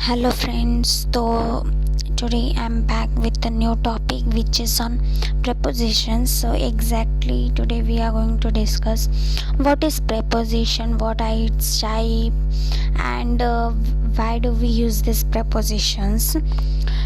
Hello friends, so today I'm back with a new topic which is on prepositions. So exactly today we are going to discuss what is preposition, what are its type, and why do we use these prepositions.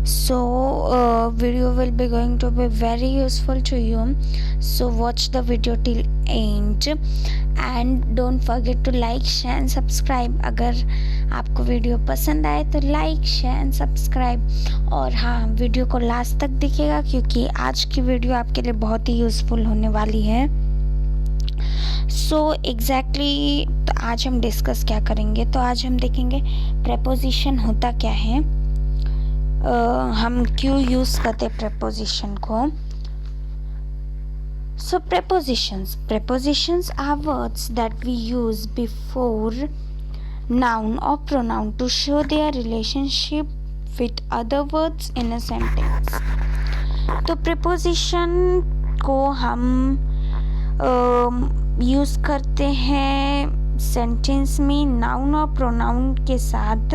So video will be going to be very useful to you, so watch the video till end and don't forget to like, share and subscribe. अगर आपको video पसंद आए तो like, share and subscribe, और हाँ, video को last तक देखिएगा क्योंकि आज की वीडियो आपके लिए बहुत ही यूज़फुल होने वाली है। सो एग्जैक्टली तो आज हम डिस्कस क्या करेंगे, तो आज हम देखेंगे प्रेपोजिशन होता क्या है, हम क्यों यूज़ करते प्रेपोजिशन को। So prepositions are words that we use before noun or pronoun to show their relationship with other words in a sentence. तो preposition को हम यूज़ करते हैं सेंटेंस में नाउन और प्रोनाउन के साथ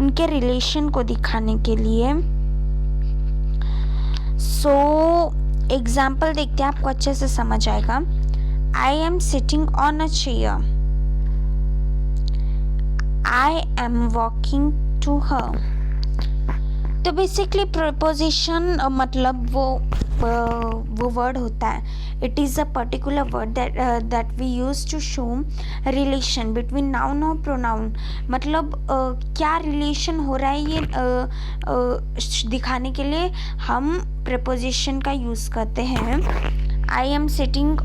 उनके रिलेशन को दिखाने के लिए। एग्जाम्पल देखते हैं, आपको अच्छे से समझ आएगा। I am sitting on a chair, I am walking to her. तो बेसिकली प्रपोजिशन मतलब वो वर्ड होता है, it is a particular word that we use to show relation between noun और प्रोनाउन। मतलब क्या रिलेशन हो रहा है ये दिखाने के लिए हम प्रपोजिशन का यूज़ करते हैं। आई am sitting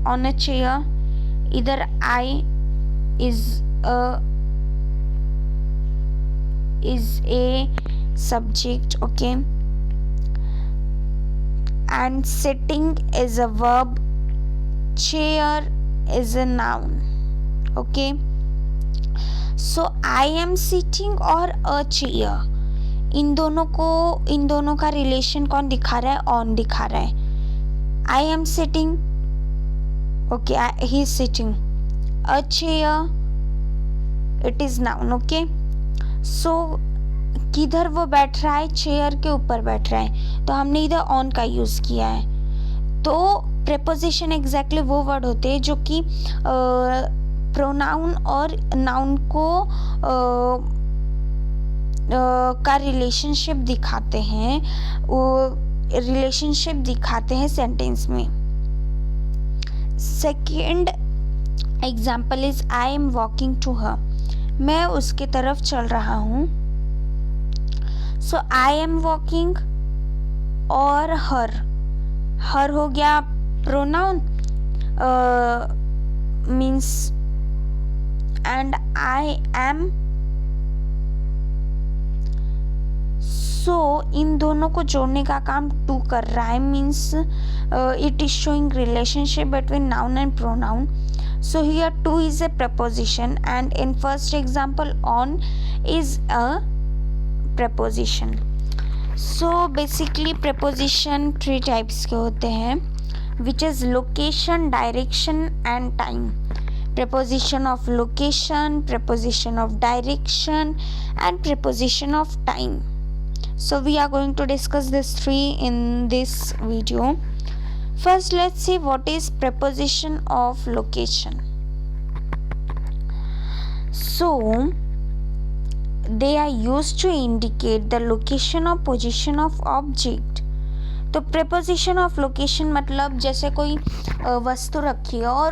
on a chair, इधर आई is a subject, okay, and sitting is a verb, chair is a noun, okay. So I am sitting और a chair, इन दोनों का रिलेशन कौन दिखा रहा है? ऑन दिखा रहा है। I am sitting, okay, he is sitting, a chair, it is known, okay. So किधर वो बैठ रहा है? चेयर के ऊपर बैठ रहा है, तो हमने इधर ऑन का यूज़ किया है। तो प्रेपोजिशन एग्जैक्टली वो वर्ड होते हैं जो कि प्रोनाउन और नाउन को का रिलेशनशिप दिखाते हैं, सेंटेंस में। Second example is I am walking to her, मैं उसके तरफ चल रहा हूँ। सो आई एम वॉकिंग और हर हो गया pronoun means, and I am. So इन दोनों को जोड़ने का काम टू कर रहा है, means it is showing relationship between noun and pronoun. So here to is a preposition, and in first example on is a preposition. So basically preposition three types के होते हैं, which is location, direction and time. Preposition of location, preposition of direction and preposition of time. So we are going to discuss these three in this video. First, let's see what is preposition of location. So, they are used to indicate the location or position of object. तो preposition of location मतलब जैसे कोई वस्तु रखी है और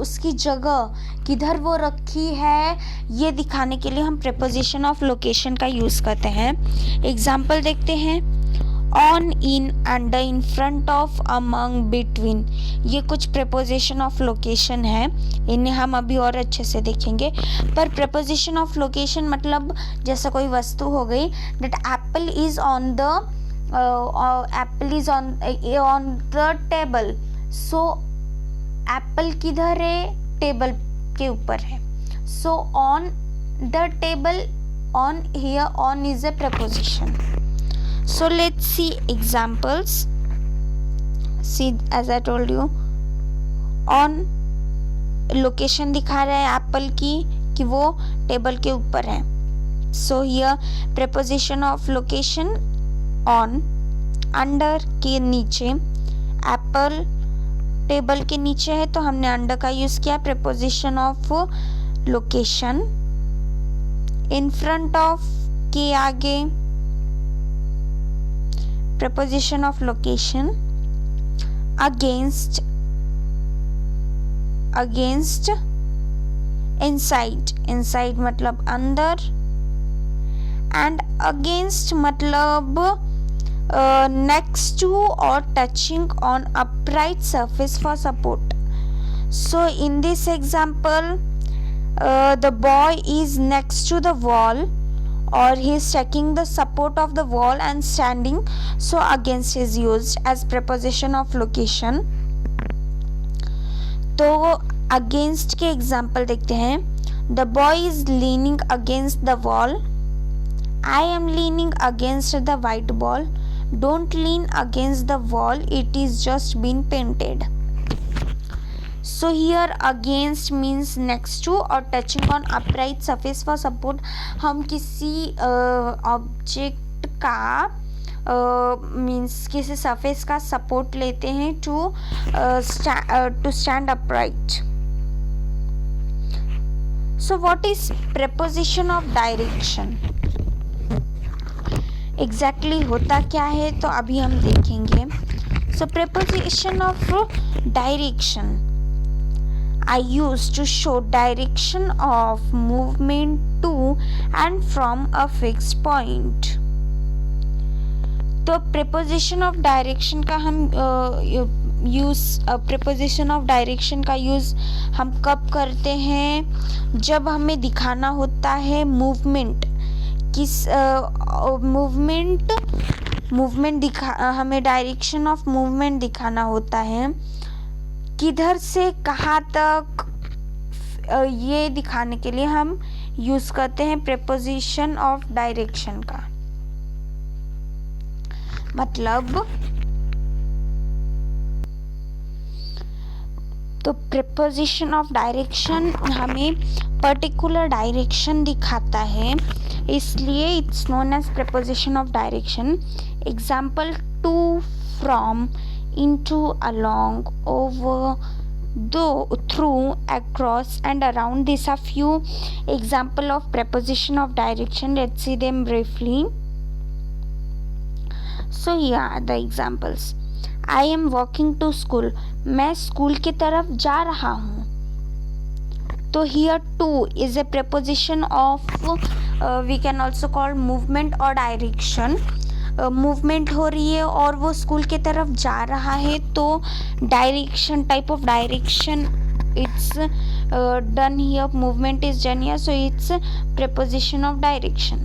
उसकी जगह किधर वो रखी है ये दिखाने के लिए हम preposition of location का यूज़ करते हैं। एग्जाम्पल देखते हैं, on, in, under, in front of, among, between, ये कुछ प्रेपोजिशन ऑफ लोकेशन है, इन्हें हम अभी और अच्छे से देखेंगे। पर प्रेपोजिशन ऑफ लोकेशन मतलब जैसे कोई वस्तु हो गई, that Apple is on the table. So Apple किधर है? टेबल के ऊपर है। So on the table, on, here on is a preposition. So let's see examples. See, as I told you, on location दिखा रहा है एप्पल की कि वो टेबल के ऊपर है। So here preposition of location on, under के नीचे, एप्पल टेबल के नीचे है तो हमने अंडर का यूज किया, preposition of location, in front of के आगे preposition of location, against inside मतलब अंदर, एंड अगेंस्ट मतलब next to or touching on upright surface for support. So in this example the boy is next to the wall or he is checking the support of the wall and standing, so against is used as preposition of location. तो against के example देखते हैं. The boy is leaning against the wall. I am leaning against the white wall. Don't lean against the wall, it is just been painted. So here against means next to or touching on upright surface for support. हम किसी object का means किसी surface का support लेते हैं to stand upright. So what is preposition of direction? Exactly होता क्या है तो अभी हम देखेंगे. सो preposition of direction I use to show direction of movement to and from a fixed point. तो preposition of direction का हम preposition of direction का यूज़ हम कब करते हैं? जब हमें दिखाना होता है मूवमेंट, किस मूवमेंट हमें डायरेक्शन ऑफ मूवमेंट दिखाना होता है, किधर से कहाँ तक, ये दिखाने के लिए हम यूज करते हैं प्रेपोजिशन ऑफ डायरेक्शन का. मतलब तो प्रेपोजिशन ऑफ डायरेक्शन हमें पर्टिकुलर डायरेक्शन दिखाता है, इसलिए it's known as preposition of direction. Example to, from, into, along, over, though, through, across and around. These are few example of preposition of direction. Let's see them briefly. So here are the examples. I am walking to school. मैं school की तरफ जा रहा हूँ. तो here to is a preposition of we can also call movement or direction. Movement हो रही है और वो स्कूल की तरफ जा रहा है तो direction, type of direction it's done here, movement is done here, so it's preposition of direction.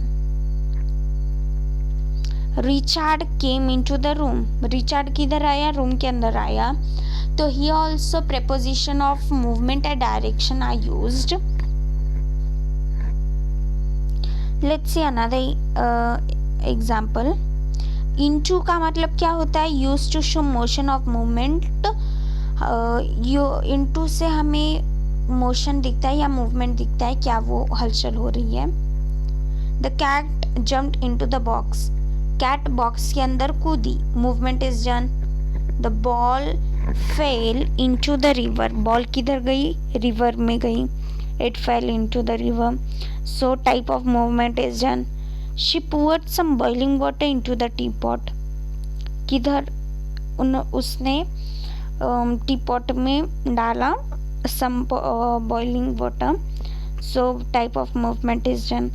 Richard came into the room. Richard किधर आया? रूम के अंदर आया. तो here also preposition of movement and direction are used. Let's see another example. Into का मतलब क्या होता है? Used to show motion of movement. into से हमें motion दिखता है या movement दिखता है, क्या वो हलचल हो रही है. The cat jumped into the box. Cat box के अंदर कूदी. Movement is done. The ball fell into the river. Ball किधर गई? River में गई. It fell into the river. So type of movement is done. She poured some boiling water into the teapot. किधर उसने teapot में डाला some boiling water. So type of movement is done.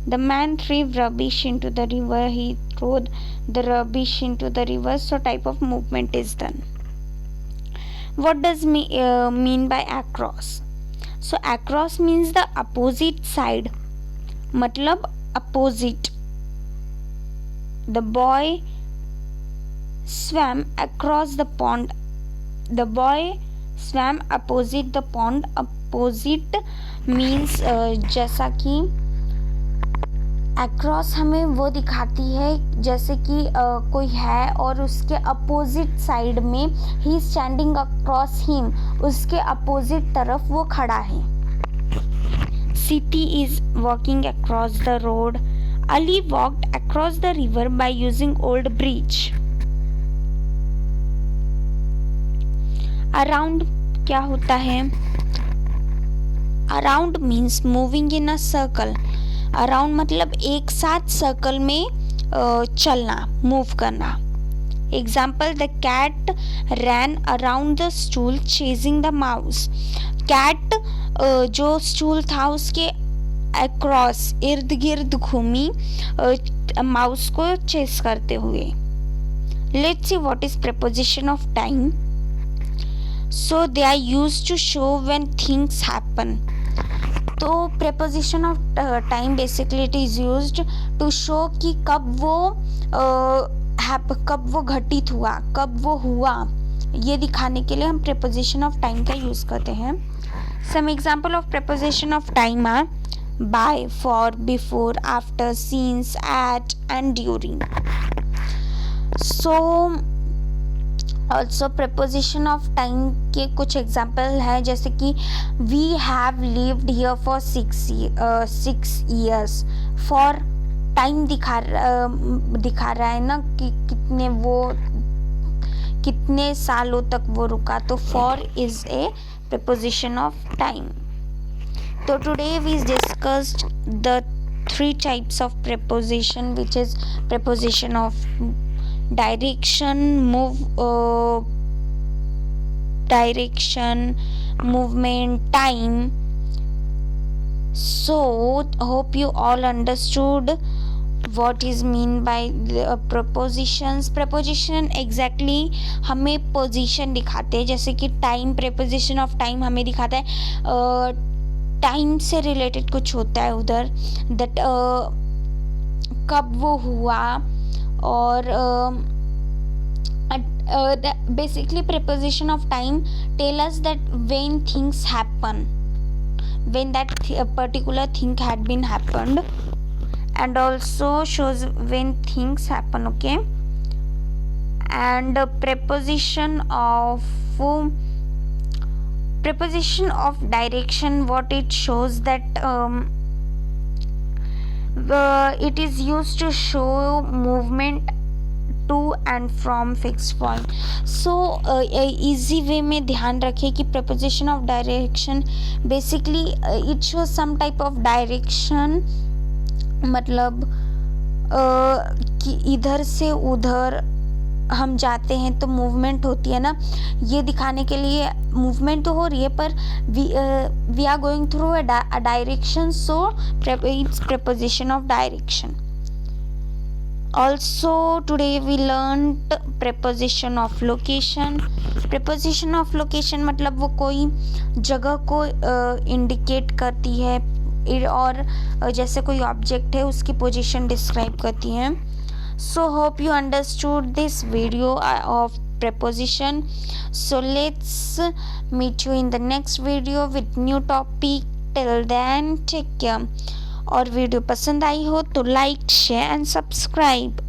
The man threw rubbish into the river. He threw the rubbish into the river. So type of movement is done. What does mean by across? So across means the opposite side. मतलब opposite. The boy swam across the pond. The boy swam opposite the pond. Opposite means जैसा कि across हमें वो दिखाती है जैसे कि कोई है और उसके अपोजिट साइड में he is standing across him, उसके अपोजिट तरफ वो खड़ा है. Siti is walking across the road. Ali walked across the river by using old bridge. Around क्या होता है? Around means moving in a circle. Around मतलब एक साथ सर्कल में चलना, मूव करना. Example, the cat ran around the stool chasing the mouse. Cat जो स्टूल था उसके अक्रॉस इर्द गिर्द घूमी माउस को चेस करते हुए. Let's see what is preposition of time. So they are used to show when things happen. तो preposition of time basically it is used to show कि कब वो घटित हुआ, कब वो हुआ, ये दिखाने के लिए हम preposition of time का यूज़ करते हैं. Some example of preposition of time are by, for, before, after, since, at and during. So also preposition of time के कुछ example है जैसे कि we have lived here for 6 years. For time दिखा रहा है ना कि कितने सालों तक वो रुका, तो for is a preposition of time. So today we discussed the 3 types of preposition, which is preposition of direction, movement, time. So hope you all understood what is mean by the prepositions. Preposition exactly हमें position दिखाते हैं, जैसे कि time, preposition of time हमें दिखाता है time से related कुछ होता है उधर, दैट कब वो हुआ, और basically preposition of time tell us that when things happen, when that particular thing had been happened, and also shows when things happen. Okay, and preposition of direction, what it shows that it is used to show movement to and from fixed point. So easy way में ध्यान रखें कि preposition of direction basically it shows some type of direction, मतलब कि इधर से उधर हम जाते हैं तो मूवमेंट होती है ना, ये दिखाने के लिए मूवमेंट तो हो रही है पर we are going through a direction, so it's preposition of direction. Also today we learned preposition of location. Preposition of location मतलब वो कोई जगह को इंडिकेट करती है, और जैसे कोई ऑब्जेक्ट है उसकी पोजीशन डिस्क्राइब करती है. So hope you understood this video of preposition. So let's meet you in the next video with new topic. Till then take care. और वीडियो पसंद आई हो तो लाइक, शेयर एंड सब्सक्राइब.